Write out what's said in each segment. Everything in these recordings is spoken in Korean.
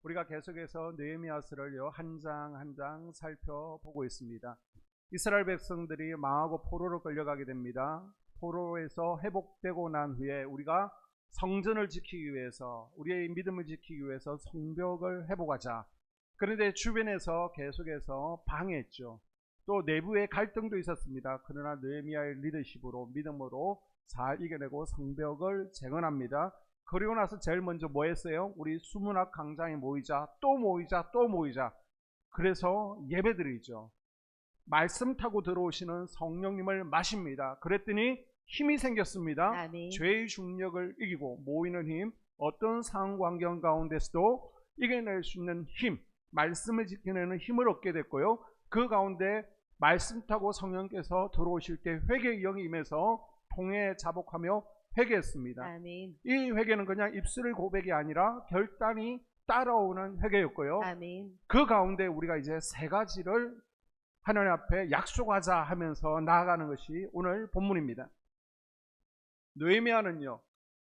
우리가 계속해서 느헤미야서를요 한 장 한 장 살펴보고 있습니다. 이스라엘 백성들이 망하고 포로로 끌려가게 됩니다. 포로에서 회복되고 난 후에 우리가 성전을 지키기 위해서, 우리의 믿음을 지키기 위해서 성벽을 회복하자. 그런데 주변에서 계속해서 방해했죠. 또 내부의 갈등도 있었습니다. 그러나 느헤미야의 리더십으로, 믿음으로 잘 이겨내고 성벽을 재건합니다. 그리고 나서 제일 먼저 뭐 했어요? 우리 수문학 강장에 모이자, 또 모이자, 또 모이자. 그래서 예배드리죠. 말씀 타고 들어오시는 성령님을 마십니다. 그랬더니 힘이 생겼습니다. 아멘. 죄의 중력을 이기고 모이는 힘, 어떤 상황 환경 가운데서도 이겨낼 수 있는 힘, 말씀을 지켜내는 힘을 얻게 됐고요. 그 가운데 말씀 타고 성령께서 들어오실 때 회개의 영이 임해서 통해 자복하며 회개했습니다. 아멘. 이 회개는 그냥 입술의 고백이 아니라 결단이 따라오는 회개였고요. 아멘. 그 가운데 우리가 이제 세 가지를 하나님 앞에 약속하자 하면서 나아가는 것이 오늘 본문입니다. 느헤미야는요,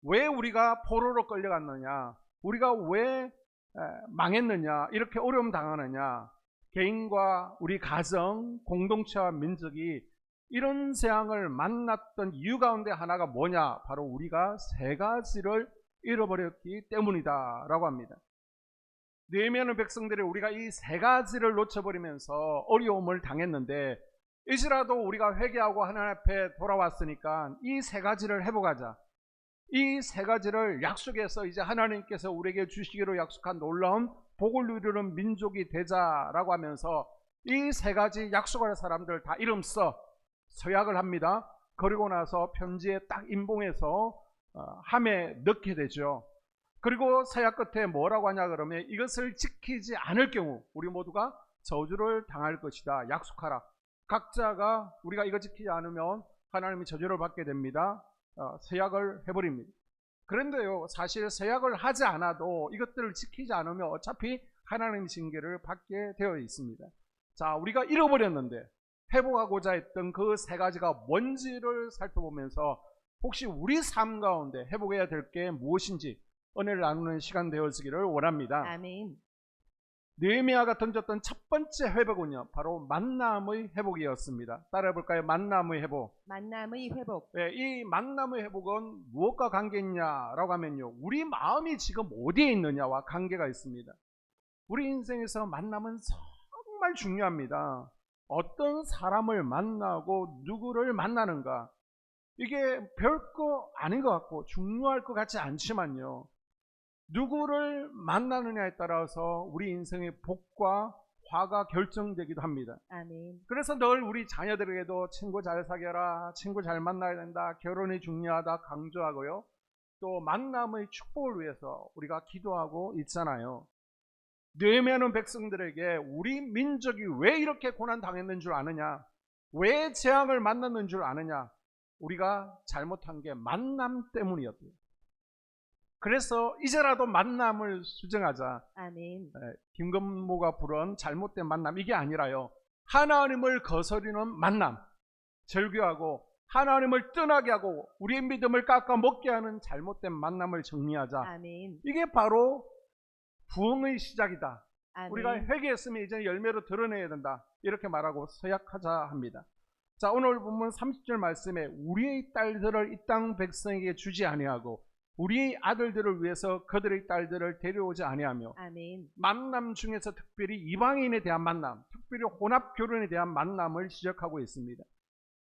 왜 우리가 포로로 끌려갔느냐, 우리가 왜 망했느냐, 이렇게 어려움 당하느냐, 개인과 우리 가정, 공동체와 민족이 이런 재앙을 만났던 이유 가운데 하나가 뭐냐, 바로 우리가 세 가지를 잃어버렸기 때문이다 라고 합니다. 느헤미야는 백성들이 우리가 이 세 가지를 놓쳐버리면서 어려움을 당했는데, 이제라도 우리가 회개하고 하나님 앞에 돌아왔으니까 이 세 가지를 회복하자. 이 세 가지를 약속해서 이제 하나님께서 우리에게 주시기로 약속한 놀라운 복을 누리는 민족이 되자라고 하면서 이 세 가지 약속할 사람들 다 이름 써 서약을 합니다. 그리고 나서 편지에 딱 인봉해서 함에 넣게 되죠. 그리고 서약 끝에 뭐라고 하냐 그러면 이것을 지키지 않을 경우 우리 모두가 저주를 당할 것이다. 약속하라. 각자가 우리가 이거 지키지 않으면 하나님이 저주를 받게 됩니다. 서약을 해버립니다. 그런데요, 사실 서약을 하지 않아도 이것들을 지키지 않으면 어차피 하나님의 징계를 받게 되어 있습니다. 자, 우리가 잃어버렸는데 회복하고자 했던 그 세 가지가 뭔지를 살펴보면서 혹시 우리 삶 가운데 회복해야 될 게 무엇인지 은혜를 나누는 시간 되어지기를 원합니다. 아멘. 느헤미야가 던졌던 첫 번째 회복은요, 바로 만남의 회복이었습니다. 따라해볼까요? 만남의 회복. 만남의 회복. 네, 이 만남의 회복은 무엇과 관계 있냐라고 하면요, 우리 마음이 지금 어디에 있느냐와 관계가 있습니다. 우리 인생에서 만남은 정말 중요합니다. 어떤 사람을 만나고 누구를 만나는가, 이게 별거 아닌 것 같고 중요할 것 같지 않지만요, 누구를 만나느냐에 따라서 우리 인생의 복과 화가 결정되기도 합니다. 아멘. 그래서 늘 우리 자녀들에게도 친구 잘 사귀어라, 친구 잘 만나야 된다, 결혼이 중요하다 강조하고요. 또 만남의 축복을 위해서 우리가 기도하고 있잖아요. 느헤미야는 백성들에게 우리 민족이 왜 이렇게 고난당했는 줄 아느냐, 왜 재앙을 만났는 줄 아느냐, 우리가 잘못한 게 만남 때문이었대요. 그래서 이제라도 만남을 수정하자. 아멘. 김건모가 부른 잘못된 만남, 이게 아니라요, 하나님을 거스르는 만남, 절교하고 하나님을 떠나게 하고 우리의 믿음을 깎아먹게 하는 잘못된 만남을 정리하자. 아멘. 이게 바로 부흥의 시작이다. 아멘. 우리가 회개했으면 이제 열매로 드러내야 된다, 이렇게 말하고 서약하자 합니다. 자, 오늘 본문 30절 말씀에 우리의 딸들을 이 땅 백성에게 주지 아니하고 우리의 아들들을 위해서 그들의 딸들을 데려오지 아니하며, 아멘. 만남 중에서 특별히 이방인에 대한 만남, 특별히 혼합 결혼에 대한 만남을 지적하고 있습니다.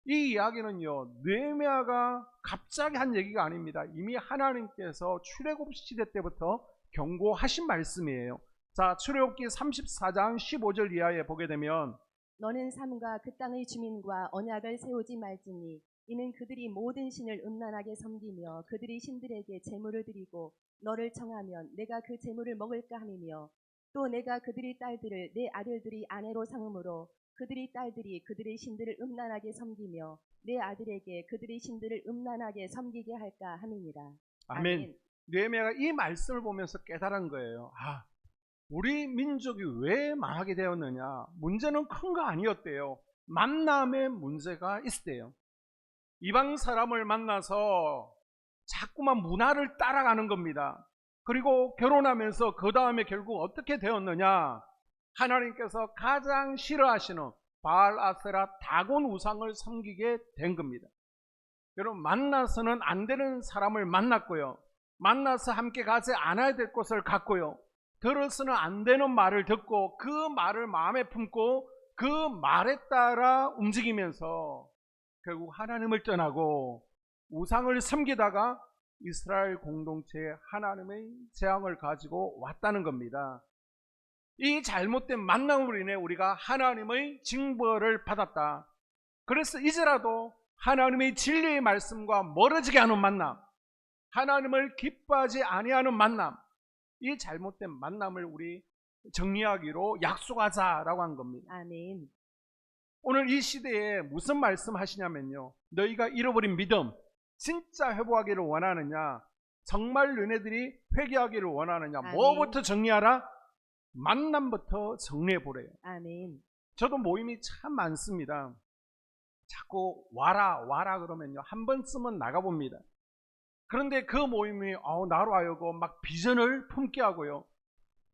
이 이야기는요, 느헤미야가 갑자기 한 얘기가 아닙니다. 이미 하나님께서 출애굽 시대 때부터 경고하신 말씀이에요. 자, 출애굽기 34장 15절 이하에 보게 되면, 너는 삼가 그 땅의 주민과 언약을 세우지 말지니 이는 그들이 모든 신을 음란하게 섬기며 그들이 신들에게 제물을 드리고 너를 청하면 내가 그 제물을 먹을까 함이며, 또 내가 그들의 딸들을 내 아들들이 아내로 삼음으로 그들의 딸들이 그들의 신들을 음란하게 섬기며 내 아들에게 그들의 신들을 음란하게 섬기게 할까 함이니라. 아멘. 느헤미야가 이 말씀을 보면서 깨달은 거예요. 아, 우리 민족이 왜 망하게 되었느냐, 문제는 큰 거 아니었대요. 만남의 문제가 있었대요. 이방 사람을 만나서 자꾸만 문화를 따라가는 겁니다. 그리고 결혼하면서 그 다음에 결국 어떻게 되었느냐? 하나님께서 가장 싫어하시는 바알 아세라 다곤 우상을 섬기게 된 겁니다. 여러분, 만나서는 안 되는 사람을 만났고요, 만나서 함께 가지 않아야 될 것을 갔고요, 들어서는 안 되는 말을 듣고 그 말을 마음에 품고 그 말에 따라 움직이면서 결국 하나님을 떠나고 우상을 섬기다가 이스라엘 공동체에 하나님의 재앙을 가지고 왔다는 겁니다. 이 잘못된 만남으로 인해 우리가 하나님의 징벌을 받았다. 그래서 이제라도 하나님의 진리의 말씀과 멀어지게 하는 만남, 하나님을 기뻐하지 아니하는 만남, 이 잘못된 만남을 우리 정리하기로 약속하자라고 한 겁니다. 아멘. 오늘 이 시대에 무슨 말씀 하시냐면요, 너희가 잃어버린 믿음 진짜 회복하기를 원하느냐, 정말 너네들이 회개하기를 원하느냐, 아멘. 뭐부터 정리하라? 만남부터 정리해 보래요. 아멘. 저도 모임이 참 많습니다. 자꾸 와라 그러면요, 한 번쯤은 나가봅니다. 그런데 그 모임이 나로 하여금 막 비전을 품게 하고요,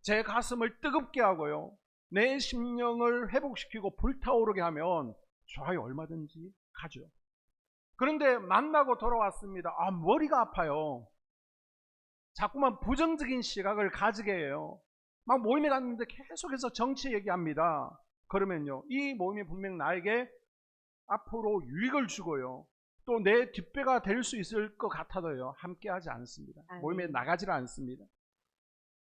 제 가슴을 뜨겁게 하고요, 내 심령을 회복시키고 불타오르게 하면 좋아요, 얼마든지 가죠. 그런데 만나고 돌아왔습니다. 머리가 아파요. 자꾸만 부정적인 시각을 가지게 해요. 막 모임에 갔는데 계속해서 정치 얘기합니다. 그러면요, 이 모임이 분명 나에게 앞으로 유익을 주고요, 또 내 뒷배가 될 수 있을 것 같아도요, 함께 하지 않습니다. 아멘. 모임에 나가지를 않습니다.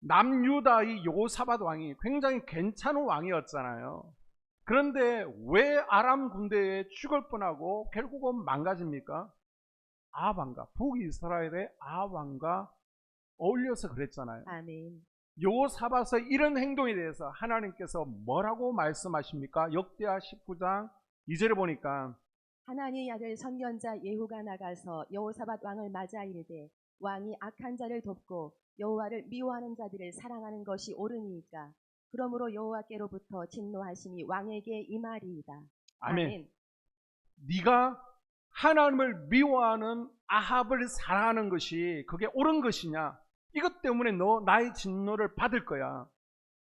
남유다의 요사밧 왕이 굉장히 괜찮은 왕이었잖아요. 그런데 왜 아람 군대에 죽을 뻔하고 결국은 망가집니까? 아합왕과, 북이스라엘의 아합왕과 어울려서 그랬잖아요. 아멘. 요사밧의 이런 행동에 대해서 하나님께서 뭐라고 말씀하십니까? 역대하 19장 2절에 보니까 하나님의 아들 선견자 예후가 나가서 여호사밧 왕을 맞아 이르되 왕이 악한 자를 돕고 여호와를 미워하는 자들을 사랑하는 것이 옳으니까 그러므로 여호와께로부터 진노하심이 왕에게 임하리이다. 아멘. 네가 하나님을 미워하는 아합을 사랑하는 것이 그게 옳은 것이냐? 이것 때문에 너 나의 진노를 받을 거야.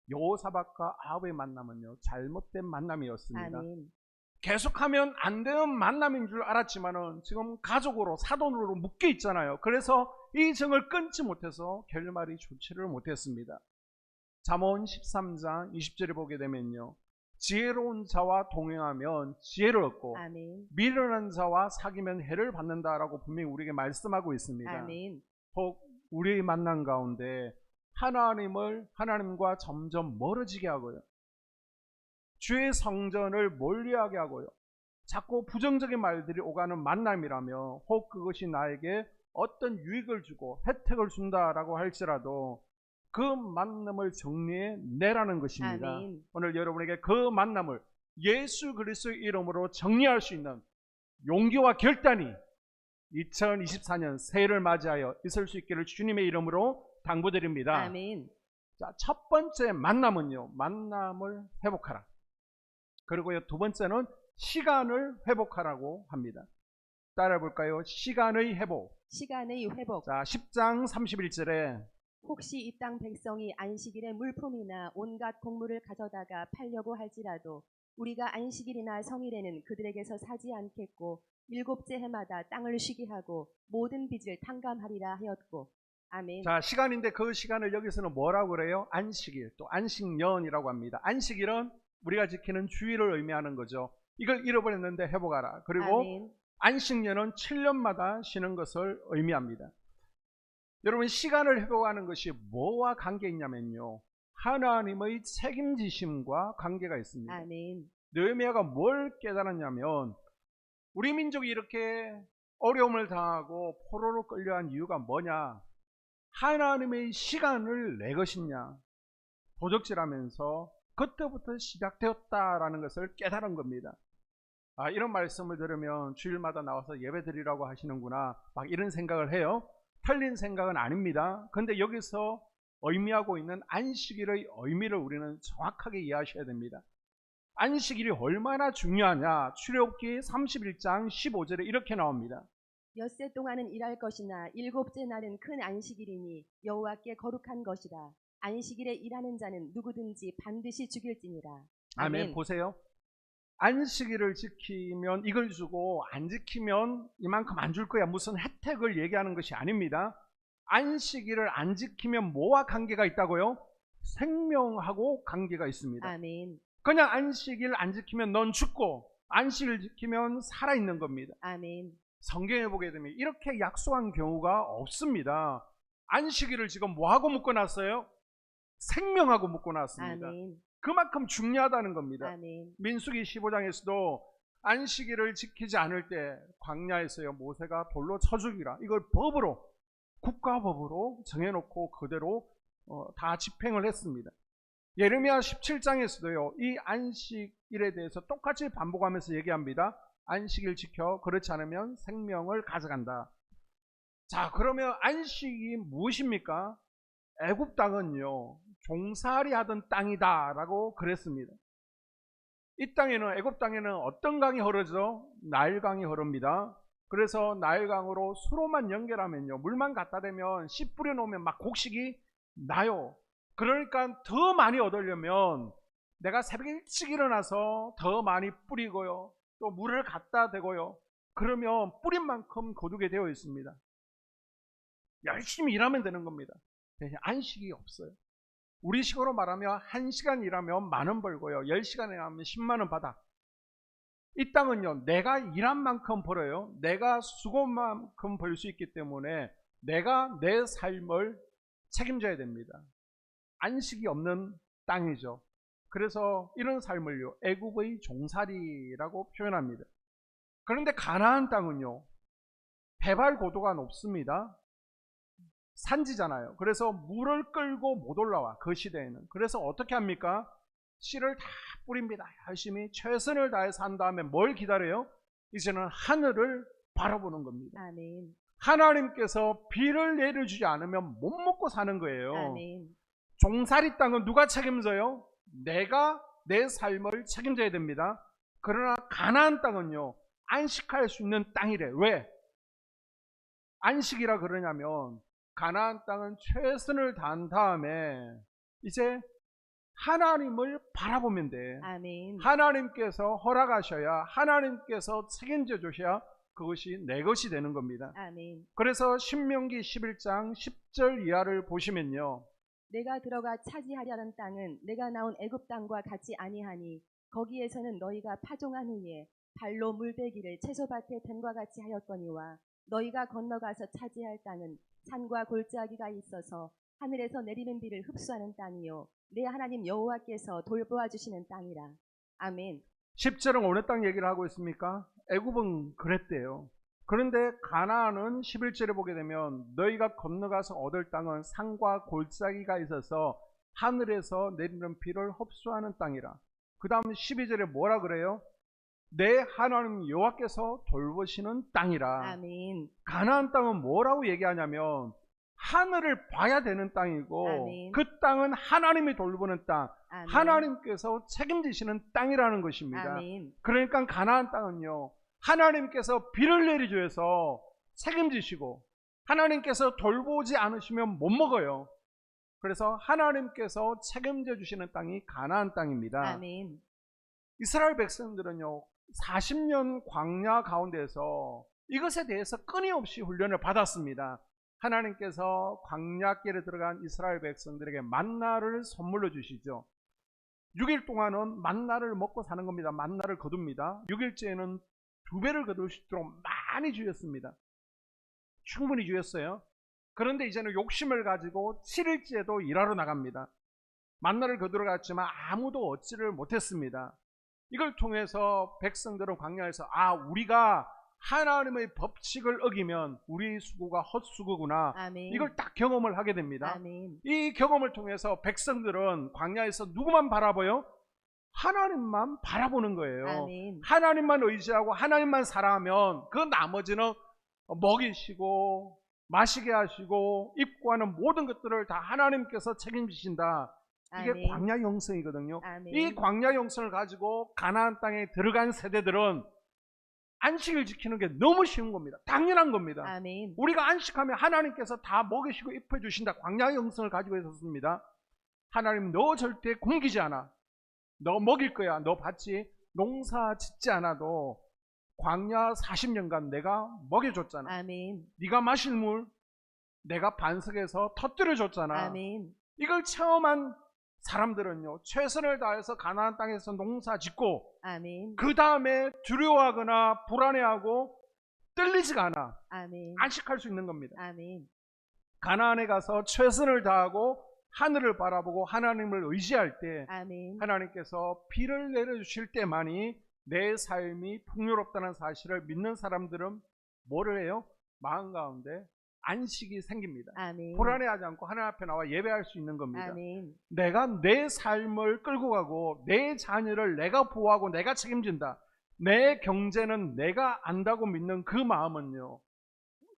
여호사밧과 아합의 만남은요, 잘못된 만남이었습니다. 아멘. 계속하면 안 되는 만남인 줄 알았지만은 지금 가족으로 사돈으로 묶여 있잖아요. 그래서 이 정을 끊지 못해서 결말이 좋지를 못했습니다. 잠언 13장 20절에 보게 되면요, 지혜로운 자와 동행하면 지혜를 얻고 아멘. 미련한 자와 사귀면 해를 받는다라고 분명히 우리에게 말씀하고 있습니다. 아멘. 혹 우리의 만남 가운데 하나님과 점점 멀어지게 하고요, 주의 성전을 멀리하게 하고요, 자꾸 부정적인 말들이 오가는 만남이라며 혹 그것이 나에게 어떤 유익을 주고 혜택을 준다라고 할지라도 그 만남을 정리해 내라는 것입니다. 아멘. 오늘 여러분에게 그 만남을 예수 그리스도의 이름으로 정리할 수 있는 용기와 결단이 2024년 새해를 맞이하여 있을 수 있기를 주님의 이름으로 당부드립니다. 아멘. 자, 첫 번째 만남은요, 만남을 회복하라. 그리고요, 두 번째는 시간을 회복하라고 합니다. 따라해 볼까요? 시간의 회복. 시간의 회복. 자, 10장 31절에 혹시 이 땅 백성이 안식일에 물품이나 온갖 곡물을 가져다가 팔려고 할지라도 우리가 안식일이나 성일에는 그들에게서 사지 않겠고 일곱째 해마다 땅을 쉬게 하고 모든 빚을 탕감하리라 하였고. 아멘. 자, 시간인데 그 시간을 여기서는 뭐라고 그래요? 안식일, 또 안식년이라고 합니다. 안식일은 우리가 지키는 주일을 의미하는 거죠. 이걸 잃어버렸는데 회복하라. 그리고 아멘. 안식년은 7년마다 쉬는 것을 의미합니다. 여러분, 시간을 회복하는 것이 뭐와 관계 있냐면요, 하나님의 책임지심과 관계가 있습니다. 아멘. 느헤미야가 뭘 깨달았냐면, 우리 민족이 이렇게 어려움을 당하고 포로로 끌려간 이유가 뭐냐? 하나님의 시간을 내 것이냐? 도적질하면서 그때부터 시작되었다라는 것을 깨달은 겁니다. 이런 말씀을 들으면 주일마다 나와서 예배 드리라고 하시는구나, 막 이런 생각을 해요. 틀린 생각은 아닙니다. 그런데 여기서 의미하고 있는 안식일의 의미를 우리는 정확하게 이해하셔야 됩니다. 안식일이 얼마나 중요하냐? 출애굽기 31장 15절에 이렇게 나옵니다. 엿새 동안은 일할 것이나 일곱째 날은 큰 안식일이니 여호와께 거룩한 것이라. 안식일에 일하는 자는 누구든지 반드시 죽일지니라. 아멘. 보세요. 안식일을 지키면 이걸 주고 안 지키면 이만큼 안 줄 거야. 무슨 혜택을 얘기하는 것이 아닙니다. 안식일을 안 지키면 뭐와 관계가 있다고요? 생명하고 관계가 있습니다. 아멘. 그냥 안식일 안 지키면 넌 죽고 안식일 지키면 살아있는 겁니다. 아멘. 성경에 보게 되면 이렇게 약속한 경우가 없습니다. 안식일을 지금 뭐하고 묶어놨어요? 생명하고 묶어놨습니다. 아멘. 그만큼 중요하다는 겁니다. 아멘. 민수기 15장에서도 안식일을 지키지 않을 때 광야에서요 모세가 돌로 쳐 죽이라, 이걸 법으로, 국가법으로 정해놓고 그대로 다 집행을 했습니다. 예레미야 17장에서도요 이 안식일에 대해서 똑같이 반복하면서 얘기합니다. 안식일 지켜, 그렇지 않으면 생명을 가져간다. 자, 그러면 안식이 무엇입니까? 애굽 땅은요 종살이 하던 땅이다 라고 그랬습니다. 이 땅에는, 애굽 땅에는 어떤 강이 흐르죠? 나일강이 흐릅니다. 그래서 나일강으로 수로만 연결하면요 물만 갖다 대면 씨 뿌려 놓으면 막 곡식이 나요. 그러니까 더 많이 얻으려면 내가 새벽 일찍 일어나서 더 많이 뿌리고요 또 물을 갖다 대고요, 그러면 뿌린 만큼 거두게 되어 있습니다. 열심히 일하면 되는 겁니다. 안식이 없어요. 우리식으로 말하면 1시간 일하면 10,000원 벌고요 10시간 일하면 100,000원 받아. 이 땅은요 내가 일한 만큼 벌어요. 내가 수고만큼 벌 수 있기 때문에 내가 내 삶을 책임져야 됩니다. 안식이 없는 땅이죠. 그래서 이런 삶을요 애굽의 종살이라고 표현합니다. 그런데 가나안 땅은요 해발 고도가 높습니다. 산지잖아요. 그래서 물을 끌고 못 올라와, 그 시대에는. 그래서 어떻게 합니까? 씨를 다 뿌립니다. 열심히 최선을 다해서 한 다음에 뭘 기다려요? 이제는 하늘을 바라보는 겁니다. 아멘. 하나님께서 비를 내려주지 않으면 못 먹고 사는 거예요. 아멘. 종살이 땅은 누가 책임져요? 내가 내 삶을 책임져야 됩니다. 그러나 가나안 땅은요 안식할 수 있는 땅이래. 왜? 안식이라 그러냐면 가나안 땅은 최선을 다한 다음에 이제 하나님을 바라보면 돼. 아멘. 하나님께서 허락하셔야, 하나님께서 책임져 주셔야 그것이 내 것이 되는 겁니다. 아멘. 그래서 신명기 11장 10절 이하를 보시면요 내가 들어가 차지하려는 땅은 내가 나온 애굽 땅과 같이 아니하니 거기에서는 너희가 파종한 후에 발로 물베기를 채소밭에 뱀과 같이 하였거니와 너희가 건너가서 차지할 땅은 산과 골짜기가 있어서 하늘에서 내리는 비를 흡수하는 땅이요 내 하나님 여호와께서 돌보아 주시는 땅이라. 아멘. 10절은 어느 땅 얘기를 하고 있습니까? 애굽은 그랬대요. 그런데 가나안은 11절에 보게 되면 너희가 건너가서 얻을 땅은 산과 골짜기가 있어서 하늘에서 내리는 비를 흡수하는 땅이라. 그 다음 12절에 뭐라 그래요? 내 하나님 여호와께서 돌보시는 땅이라. 아멘. 가나안 땅은 뭐라고 얘기하냐면 하늘을 봐야 되는 땅이고 아멘. 그 땅은 하나님이 돌보는 땅, 아멘. 하나님께서 책임지시는 땅이라는 것입니다. 아멘. 그러니까 가나안 땅은요 하나님께서 비를 내리셔서 책임지시고 하나님께서 돌보지 않으시면 못 먹어요. 그래서 하나님께서 책임져 주시는 땅이 가나안 땅입니다. 아멘. 이스라엘 백성들은요 40년 광야 가운데서 이것에 대해서 끊임없이 훈련을 받았습니다. 하나님께서 광야길에 들어간 이스라엘 백성들에게 만나를 선물로 주시죠. 6일 동안은 만나를 먹고 사는 겁니다. 만나를 거둡니다. 6일째에는 2배를 거둘 수 있도록 많이 주셨습니다. 충분히 주셨어요. 그런데 이제는 욕심을 가지고 7일째도 일하러 나갑니다. 만나를 거두러 갔지만 아무도 얻지를 못했습니다. 이걸 통해서 백성들은 광야에서 우리가 하나님의 법칙을 어기면 우리 수고가 헛수고구나. 아멘. 이걸 딱 경험을 하게 됩니다. 아멘. 이 경험을 통해서 백성들은 광야에서 누구만 바라봐요? 하나님만 바라보는 거예요. 아멘. 하나님만 의지하고 하나님만 사랑하면 그 나머지는 먹이시고 마시게 하시고 입고 하는 모든 것들을 다 하나님께서 책임지신다. 이게 아멘. 광야 영성이거든요. 아멘. 이 광야 영성을 가지고 가나안 땅에 들어간 세대들은 안식을 지키는 게 너무 쉬운 겁니다. 당연한 겁니다. 아멘. 우리가 안식하면 하나님께서 다 먹이시고 입혀주신다. 광야의 영성을 가지고 있었습니다. 하나님 너 절대 굶기지 않아. 너 먹일 거야. 너 받지. 농사 짓지 않아도 광야 40년간 내가 먹여줬잖아. 아멘. 네가 마실 물 내가 반석에서 터뜨려줬잖아. 아멘. 이걸 체험한 사람들은요, 최선을 다해서 가나안 땅에서 농사 짓고 아멘. 그 다음에 두려워하거나 불안해하고 떨리지가 않아. 아멘. 안식할 수 있는 겁니다. 아멘. 가나안에 가서 최선을 다하고 하늘을 바라보고 하나님을 의지할 때 아멘. 하나님께서 비를 내려주실 때만이 내 삶이 풍요롭다는 사실을 믿는 사람들은 뭐를 해요? 마음 가운데 안식이 생깁니다. 아멘. 불안해하지 않고 하나님 앞에 나와 예배할 수 있는 겁니다. 아멘. 내가 내 삶을 끌고 가고 내 자녀를 내가 보호하고 내가 책임진다. 내 경제는 내가 안다고 믿는 그 마음은요,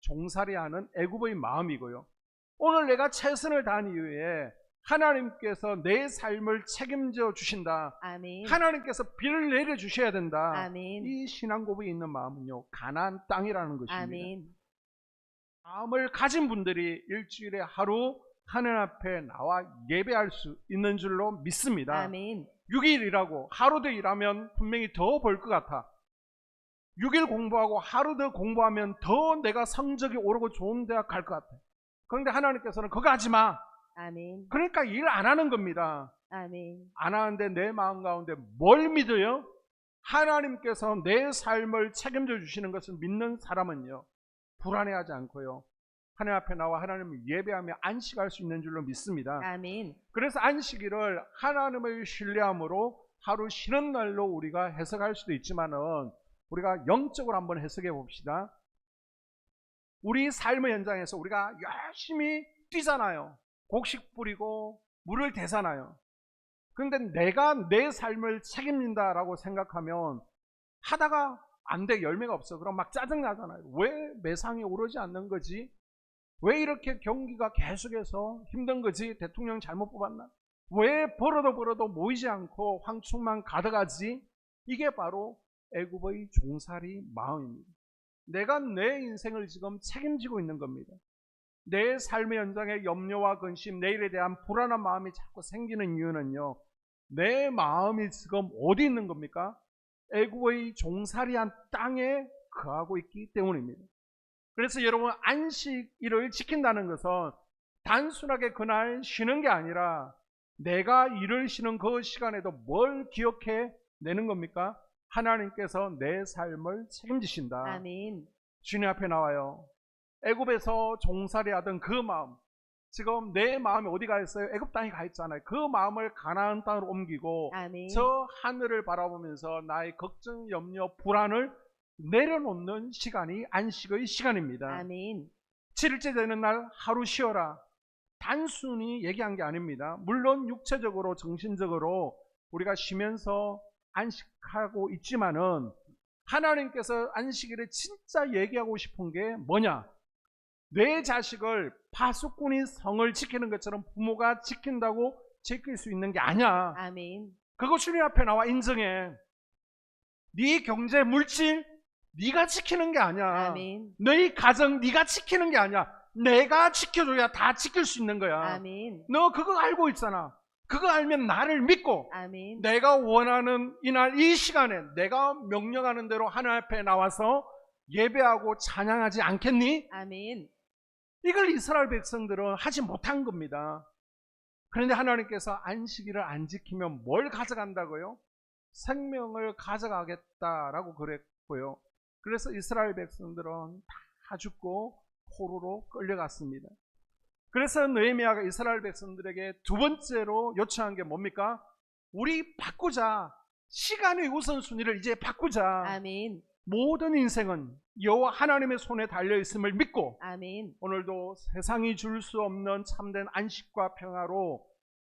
종살이하는 애굽의 마음이고요. 오늘 내가 최선을 다한 이후에 하나님께서 내 삶을 책임져 주신다. 아멘. 하나님께서 비를 내려 주셔야 된다. 아멘. 이 신앙 고백에 있는 마음은요, 가나안 땅이라는 것입니다. 아멘. 마음을 가진 분들이 일주일에 하루 하나님 앞에 나와 예배할 수 있는 줄로 믿습니다. 아멘. 6일 일하고 하루 더 일하면 분명히 더 벌 것 같아. 6일 공부하고 하루 더 공부하면 더 내가 성적이 오르고 좋은 대학 갈 것 같아. 그런데 하나님께서는 그거 하지 마. 아멘. 그러니까 일 안 하는 겁니다. 아멘. 안 하는데 내 마음 가운데 뭘 믿어요? 하나님께서 내 삶을 책임져 주시는 것을 믿는 사람은요, 불안해하지 않고요, 하나님 앞에 나와 하나님을 예배하며 안식할 수 있는 줄로 믿습니다. 아멘. 그래서 안식일을 하나님을 신뢰함으로 하루 쉬는 날로 우리가 해석할 수도 있지만은 우리가 영적으로 한번 해석해 봅시다. 우리 삶의 현장에서 우리가 열심히 뛰잖아요. 곡식 뿌리고 물을 대잖아요. 그런데 내가 내 삶을 책임진다라고 생각하면 하다가 안 돼, 열매가 없어. 그럼 막 짜증나잖아요. 왜 매상이 오르지 않는 거지? 왜 이렇게 경기가 계속해서 힘든 거지? 대통령 잘못 뽑았나? 왜 벌어도 모이지 않고 황충만 가득하지? 이게 바로 애굽의 종살이 마음입니다. 내가 내 인생을 지금 책임지고 있는 겁니다. 내 삶의 현장에 염려와 근심, 내일에 대한 불안한 마음이 자꾸 생기는 이유는요, 내 마음이 지금 어디 있는 겁니까? 애굽의 종살이한 땅에 거하고 있기 때문입니다. 그래서 여러분, 안식일을 지킨다는 것은 단순하게 그날 쉬는 게 아니라 내가 일을 쉬는 그 시간에도 뭘 기억해 내는 겁니까? 하나님께서 내 삶을 책임지신다. 아멘. 주님 앞에 나와요. 애굽에서 종살이하던 그 마음, 지금 내 마음이 어디 가 있어요? 애굽 땅에 가 있잖아요. 그 마음을 가나안 땅으로 옮기고 아멘. 저 하늘을 바라보면서 나의 걱정, 염려, 불안을 내려놓는 시간이 안식의 시간입니다. 아멘. 7일째 되는 날 하루 쉬어라. 단순히 얘기한 게 아닙니다. 물론 육체적으로 정신적으로 우리가 쉬면서 안식하고 있지만은 하나님께서 안식일에 진짜 얘기하고 싶은 게 뭐냐? 내 자식을 파수꾼이 성을 지키는 것처럼 부모가 지킨다고 지킬 수 있는 게 아니야. 아멘. 그거 주님 앞에 나와 인정해. 네 경제, 물질 네가 지키는 게 아니야. 아멘. 너희 가정 네가 지키는 게 아니야. 내가 지켜줘야 다 지킬 수 있는 거야. 아멘. 너 그거 알고 있잖아. 그거 알면 나를 믿고 아멘. 내가 원하는 이날 이 시간에 내가 명령하는 대로 하나님 앞에 나와서 예배하고 찬양하지 않겠니? 아멘. 이걸 이스라엘 백성들은 하지 못한 겁니다. 그런데 하나님께서 안식일을 안 지키면 뭘 가져간다고요? 생명을 가져가겠다라고 그랬고요. 그래서 이스라엘 백성들은 다 죽고 포로로 끌려갔습니다. 그래서 느헤미야가 이스라엘 백성들에게 두 번째로 요청한 게 뭡니까? 우리 바꾸자. 시간의 우선순위를 이제 바꾸자. 아멘. 모든 인생은 여호와 하나님의 손에 달려 있음을 믿고 아멘. 오늘도 세상이 줄 수 없는 참된 안식과 평화로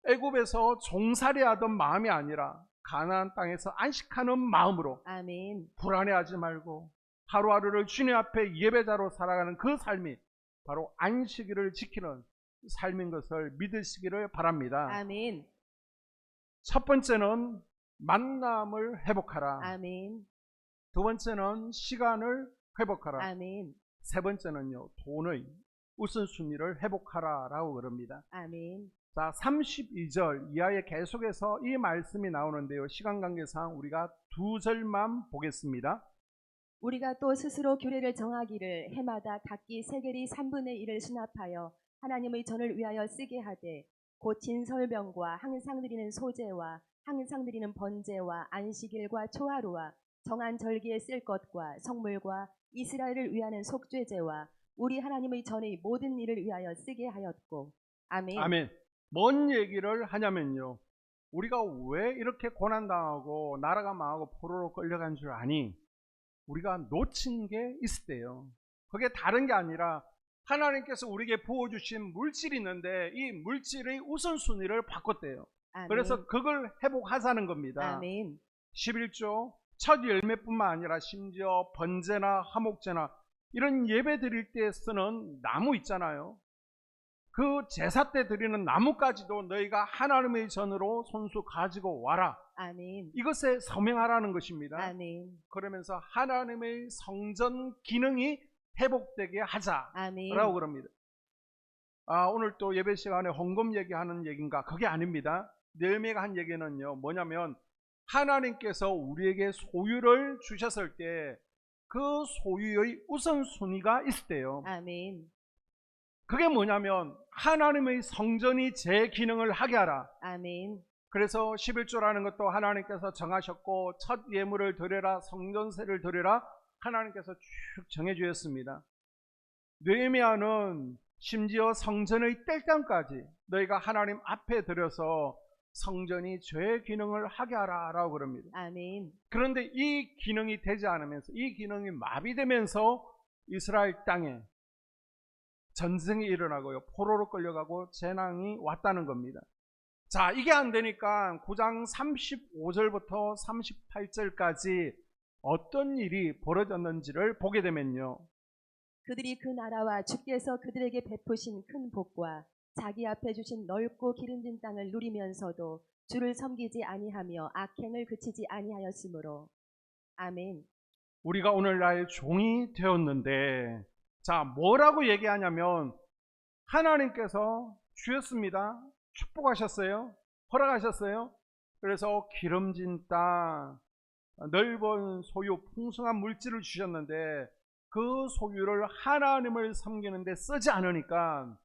애굽에서 종살이하던 마음이 아니라 가나안 땅에서 안식하는 마음으로 아멘. 불안해하지 말고 하루하루를 주님 앞에 예배자로 살아가는 그 삶이 바로 안식일을 지키는 삶인 것을 믿으시기를 바랍니다. 아멘. 첫 번째는 만남을 회복하라. 아멘. 두 번째는 시간을 회복하라. 아멘. 세 번째는요, 돈의 우선순위를 회복하라라고 그럽니다. 아멘. 자, 32절 이하에 계속해서 이 말씀이 나오는데요. 시간 관계상 우리가 두 절만 보겠습니다. 우리가 또 스스로 규례를 정하기를 해마다 각기 세겔이 3분의 1을 수납하여 하나님의 전을 위하여 쓰게 하되 곧 진설병과 항상 드리는 소제와 항상 드리는 번제와 안식일과 초하루와 정한 절기에 쓸 것과 성물과 이스라엘을 위하는 속죄제와 우리 하나님의 전의 모든 일을 위하여 쓰게 하였고. 아멘. 아멘. 뭔 얘기를 하냐면요, 우리가 왜 이렇게 고난당하고 나라가 망하고 포로로 끌려간 줄 아니? 우리가 놓친 게 있을 때요. 그게 다른 게 아니라 하나님께서 우리에게 부어주신 물질이 있는데 이 물질의 우선순위를 바꿨대요. 아멘. 그래서 그걸 회복하자는 겁니다. 아멘. 11조 첫 열매뿐만 아니라 심지어 번제나 화목제나 이런 예배 드릴 때 쓰는 나무 있잖아요. 그 제사 때 드리는 나무까지도 너희가 하나님의 전으로 손수 가지고 와라. 아멘. 이것에 서명하라는 것입니다. 아멘. 그러면서 하나님의 성전 기능이 회복되게 하자라고 아멘. 그럽니다. 오늘 또 예배 시간에 헌금 얘기하는 얘기인가? 그게 아닙니다. 느헤미야가 한 얘기는요, 뭐냐면 하나님께서 우리에게 소유를 주셨을 때 그 소유의 우선순위가 있을 때요. 아멘. 그게 뭐냐면 하나님의 성전이 제 기능을 하게 하라. 아멘. 그래서 11조라는 것도 하나님께서 정하셨고 첫 예물을 드려라, 성전세를 드려라 하나님께서 쭉 정해주셨습니다. 느헤미야는 심지어 성전의 뗄감까지 너희가 하나님 앞에 들여서 성전이 죄의 기능을 하게 하라 라고 그럽니다. 아멘. 그런데 이 기능이 되지 않으면서, 이 기능이 마비되면서 이스라엘 땅에 전쟁이 일어나고요, 포로로 끌려가고 재난이 왔다는 겁니다. 자, 이게 안 되니까 9장 35절부터 38절까지 어떤 일이 벌어졌는지를 보게 되면요, 그들이 그 나라와 주께서 그들에게 베푸신 큰 복과 자기 앞에 주신 넓고 기름진 땅을 누리면서도 주를 섬기지 아니하며 악행을 그치지 아니하였으므로. 아멘. 우리가 오늘날 종이 되었는데, 자, 뭐라고 얘기하냐면 하나님께서 주였습니다. 축복하셨어요. 허락하셨어요. 그래서 기름진 땅, 넓은 소유, 풍성한 물질을 주셨는데 그 소유를 하나님을 섬기는데 쓰지 않으니까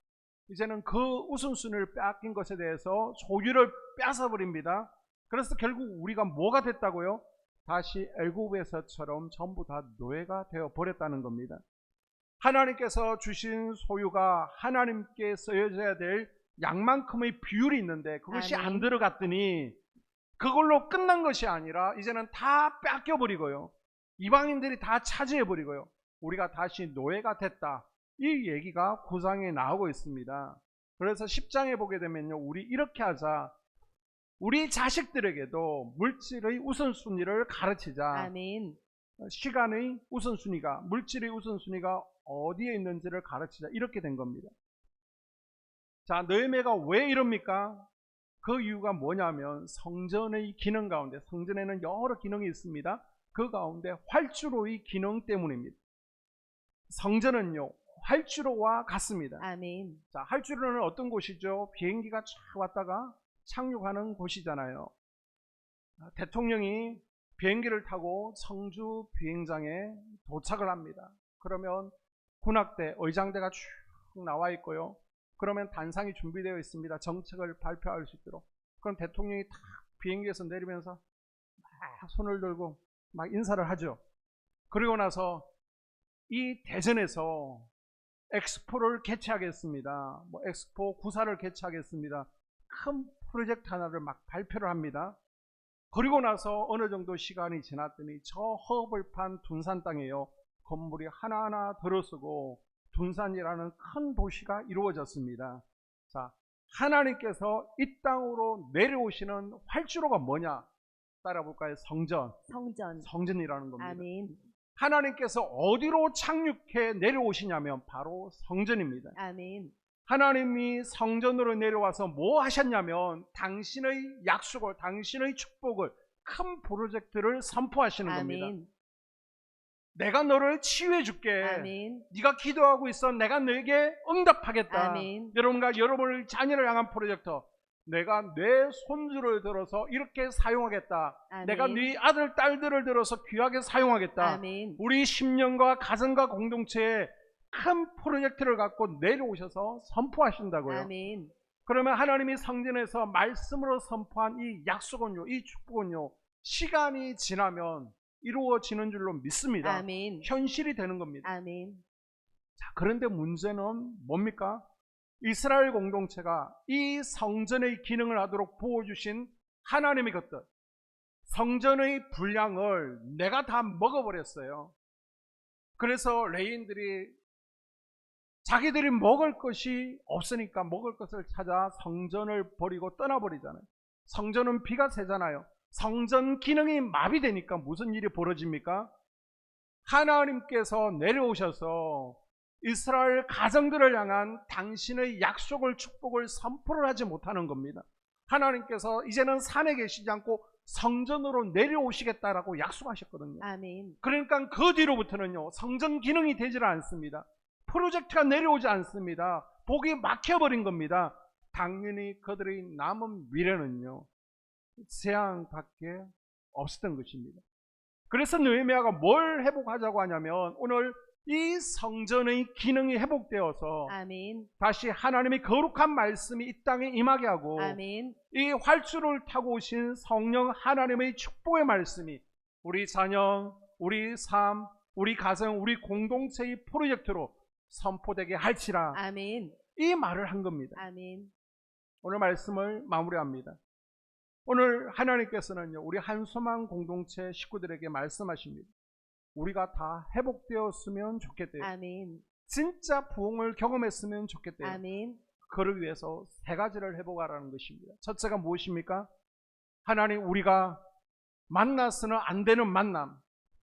이제는 그 우선순위를 빼앗긴 것에 대해서 소유를 뺏어버립니다. 그래서 결국 우리가 뭐가 됐다고요? 다시 애굽에서처럼 전부 다 노예가 되어버렸다는 겁니다. 하나님께서 주신 소유가 하나님께 쓰여져야 될 양만큼의 비율이 있는데 그것이 아멘. 안 들어갔더니 그걸로 끝난 것이 아니라 이제는 다 뺏겨버리고요, 이방인들이 다 차지해버리고요, 우리가 다시 노예가 됐다, 이 얘기가 9장에 나오고 있습니다. 그래서 10장에 보게 되면요, 우리 이렇게 하자, 우리 자식들에게도 물질의 우선순위를 가르치자. 아멘. 시간의 우선순위가, 물질의 우선순위가 어디에 있는지를 가르치자, 이렇게 된 겁니다. 자, 느헤미야가 왜 이럽니까? 그 이유가 뭐냐면 성전의 기능 가운데, 성전에는 여러 기능이 있습니다. 그 가운데 활주로의 기능 때문입니다. 성전은요, 활주로와 같습니다. 아멘. 자, 활주로는 어떤 곳이죠? 비행기가 쫙 왔다가 착륙하는 곳이잖아요. 대통령이 비행기를 타고 청주 비행장에 도착을 합니다. 그러면 군악대, 의장대가 쭉 나와 있고요. 그러면 단상이 준비되어 있습니다. 정책을 발표할 수 있도록. 그럼 대통령이 탁 비행기에서 내리면서 막 손을 들고 막 인사를 하죠. 그리고 나서 이 대전에서 엑스포를 개최하겠습니다. 엑스포 9사를 개최하겠습니다. 큰 프로젝트 하나를 막 발표를 합니다. 그리고 나서 어느 정도 시간이 지났더니 저 허벌판 둔산 땅에요, 건물이 하나하나 들어서고 둔산이라는 큰 도시가 이루어졌습니다. 자, 하나님께서 이 땅으로 내려오시는 활주로가 뭐냐? 따라볼까요? 성전. 성전이라는 겁니다. 아멘. 하나님께서 어디로 착륙해 내려오시냐면 바로 성전입니다. 아멘. 하나님이 성전으로 내려와서 뭐 하셨냐면 당신의 약속을, 당신의 축복을, 큰 프로젝트를 선포하시는 겁니다. 아멘. 내가 너를 치유해 줄게. 아멘. 네가 기도하고 있어. 내가 너에게 응답하겠다. 아멘. 여러분과 여러분의 자녀를 향한 프로젝트. 내가 내 손주를 들어서 이렇게 사용하겠다. 아멘. 내가 네 아들, 딸들을 들어서 귀하게 사용하겠다. 아멘. 우리 10년과 가정과 공동체에 큰 프로젝트를 갖고 내려오셔서 선포하신다고요. 아멘. 그러면 하나님이 성전에서 말씀으로 선포한 이 약속은요, 이 축복은요, 시간이 지나면 이루어지는 줄로 믿습니다. 아멘. 현실이 되는 겁니다. 아멘. 자, 그런데 문제는 뭡니까? 이스라엘 공동체가 이 성전의 기능을 하도록 부어주신 하나님의 것들, 성전의 분량을 내가 다 먹어버렸어요. 그래서 레위인들이 자기들이 먹을 것이 없으니까 먹을 것을 찾아 성전을 버리고 떠나버리잖아요. 성전은 비가 새잖아요. 성전 기능이 마비되니까 무슨 일이 벌어집니까? 하나님께서 내려오셔서 이스라엘 가정들을 향한 당신의 약속을, 축복을 선포를 하지 못하는 겁니다. 하나님께서 이제는 산에 계시지 않고 성전으로 내려오시겠다라고 약속하셨거든요. 아멘. 그러니까 그 뒤로부터는요, 성전 기능이 되질 않습니다. 프로젝트가 내려오지 않습니다. 복이 막혀버린 겁니다. 당연히 그들의 남은 미래는요, 재앙밖에 없었던 것입니다. 그래서 느헤미야가 뭘 회복하자고 하냐면, 오늘 이 성전의 기능이 회복되어서 아멘. 다시 하나님의 거룩한 말씀이 이 땅에 임하게 하고, 아멘. 이 활주를 타고 오신 성령 하나님의 축복의 말씀이 우리 자녀, 우리 삶, 우리 가정, 우리 공동체의 프로젝트로 선포되게 할지라, 아멘. 이 말을 한 겁니다. 아멘. 오늘 말씀을 마무리합니다. 오늘 하나님께서는요, 우리 한소망 공동체 식구들에게 말씀하십니다. 우리가 다 회복되었으면 좋겠대요. 아멘. 진짜 부흥을 경험했으면 좋겠대요. 아멘. 그를 위해서 세 가지를 회복하라는 것입니다. 첫째가 무엇입니까? 하나님, 우리가 만나서는 안 되는 만남,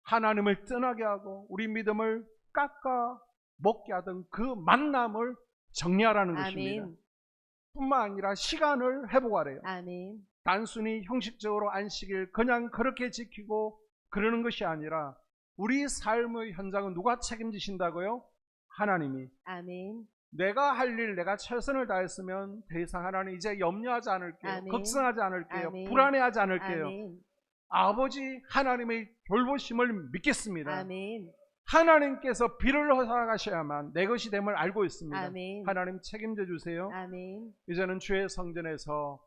하나님을 떠나게 하고 우리 믿음을 깎아 먹게 하던 그 만남을 정리하라는 것입니다. 아멘. 뿐만 아니라 시간을 회복하래요. 아멘. 단순히 형식적으로 안식일 그냥 그렇게 지키고 그러는 것이 아니라 우리 삶의 현장은 누가 책임지신다고요? 하나님이. 아멘. 내가 할 일 내가 최선을 다했으면 더 이상 하나님 이제 염려하지 않을게요. 아멘. 걱정하지 않을게요. 아멘. 불안해하지 않을게요. 아멘. 아버지 하나님의 돌보심을 믿겠습니다. 아멘. 하나님께서 비를 허락하셔야만 내 것이 됨을 알고 있습니다. 아멘. 하나님 책임져 주세요. 아멘. 이제는 주의 성전에서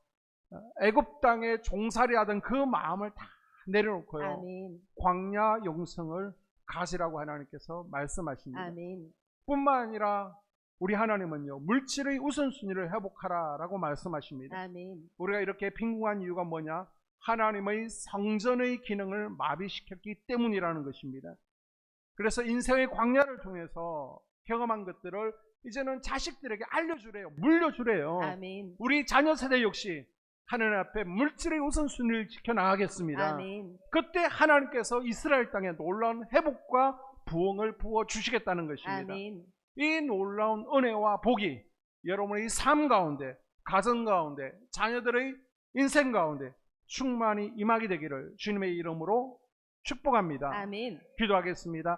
애굽 땅에 종살이하던 그 마음을 다 내려놓고요, 아멘. 광야 영성을 가지라고 하나님께서 말씀하십니다. 아멘. 뿐만 아니라 우리 하나님은요, 물질의 우선순위를 회복하라라고 말씀하십니다. 아멘. 우리가 이렇게 빈궁한 이유가 뭐냐? 하나님의 성전의 기능을 마비시켰기 때문이라는 것입니다. 그래서 인생의 광야를 통해서 경험한 것들을 이제는 자식들에게 알려주래요. 물려주래요. 아멘. 우리 자녀 세대 역시 하나님 앞에 물질의 우선순위를 지켜나가겠습니다. 아멘. 그때 하나님께서 이스라엘 땅에 놀라운 회복과 부흥을 부어주시겠다는 것입니다. 아멘. 이 놀라운 은혜와 복이 여러분의 삶 가운데, 가정 가운데, 자녀들의 인생 가운데 충만히 임하게 되기를 주님의 이름으로 축복합니다. 아멘. 기도하겠습니다.